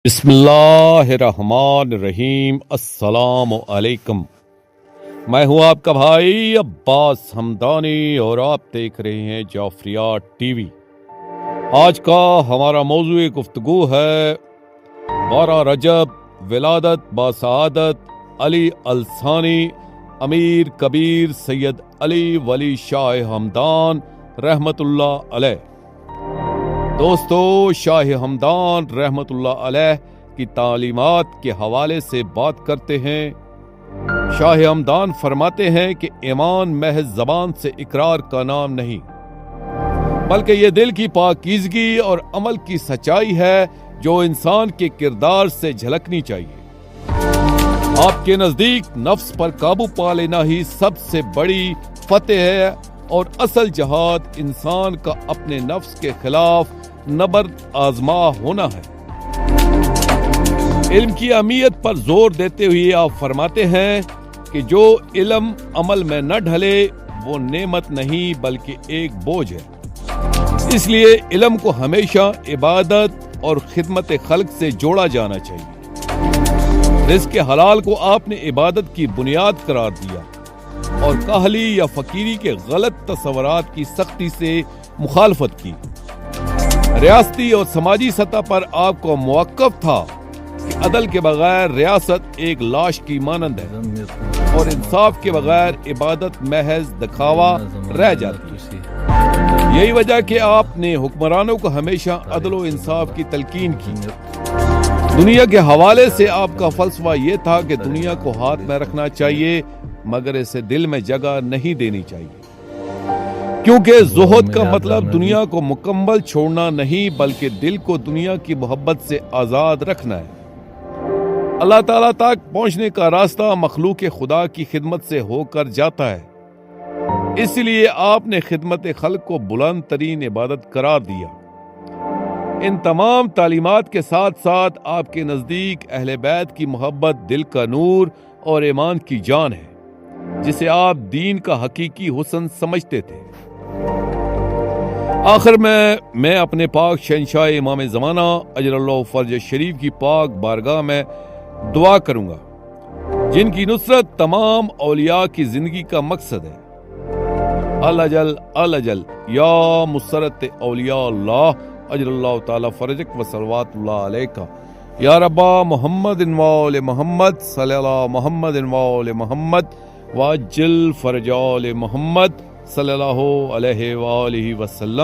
بسم اللہ الرحمن الرحیم۔ السلام علیکم، میں ہوں آپ کا بھائی عباس حمدانی اور آپ دیکھ رہے ہیں جعفریات ٹی وی۔ آج کا ہمارا موضوع گفتگو ہے 12 رجب ولادت باسعادت علی الثانی امیر کبیر سید علی ولی شاہ ہمدان رحمت اللہ علیہ۔ دوستو، شاہ ہمدان رحمت اللہ علیہ کی تعلیمات کے حوالے سے بات کرتے ہیں۔ شاہ ہمدان فرماتے ہیں کہ ایمان محض زبان سے اقرار کا نام نہیں، بلکہ یہ دل کی پاکیزگی اور عمل کی سچائی ہے جو انسان کے کردار سے جھلکنی چاہیے۔ آپ کے نزدیک نفس پر قابو پا لینا ہی سب سے بڑی فتح ہے، اور اصل جہاد انسان کا اپنے نفس کے خلاف نبرد آزما ہونا ہے۔ علم کی اہمیت پر زور دیتے ہوئے آپ فرماتے ہیں کہ جو علم عمل میں نہ ڈھلے وہ نعمت نہیں بلکہ ایک بوجھ ہے۔ اس لیے علم کو ہمیشہ عبادت اور خدمت خلق سے جوڑا جانا چاہیے۔ رزق حلال کو آپ نے عبادت کی بنیاد قرار دیا اور کاہلی یا فقیری کے غلط تصورات کی سختی سے مخالفت کی۔ ریاستی اور سماجی سطح پر آپ کو موقف تھا کہ عدل کے بغیر ریاست ایک لاش کی مانند ہے اور انصاف کے بغیر عبادت محض دکھاوا رہ جاتی ہے۔ یہی وجہ کہ آپ نے حکمرانوں کو ہمیشہ عدل و انصاف کی تلقین کی۔ دنیا کے حوالے سے آپ کا فلسفہ یہ تھا کہ دنیا کو ہاتھ میں رکھنا چاہیے مگر اسے دل میں جگہ نہیں دینی چاہیے، کیونکہ زہد کا مطلب دنیا کو مکمل چھوڑنا نہیں بلکہ دل کو دنیا کی محبت سے آزاد رکھنا ہے۔ اللہ تعالیٰ تک پہنچنے کا راستہ مخلوق خدا کی خدمت سے ہو کر جاتا ہے، اس لیے آپ نے خدمت خلق کو بلند ترین عبادت قرار دیا۔ ان تمام تعلیمات کے ساتھ ساتھ آپ کے نزدیک اہل بیت کی محبت دل کا نور اور ایمان کی جان ہے، جسے آپ دین کا حقیقی حسن سمجھتے تھے۔ آخر میں اپنے پاک شہنشاہ امام زمانہ اجل اللہ فرج شریف کی پاک بارگاہ میں دعا کروں گا، جن کی نصرت تمام اولیاء کی زندگی کا مقصد ہے۔ الجل یا مسرت اولیاء اللہ اجل اللہ تعالی فرجک و صلوات اللہ علیکہ یا ربا محمد وآل محمد صلی اللہ محمد وآل محمد واجل فرج آل محمد صلی اللہ علیہ وآلہ وسلم۔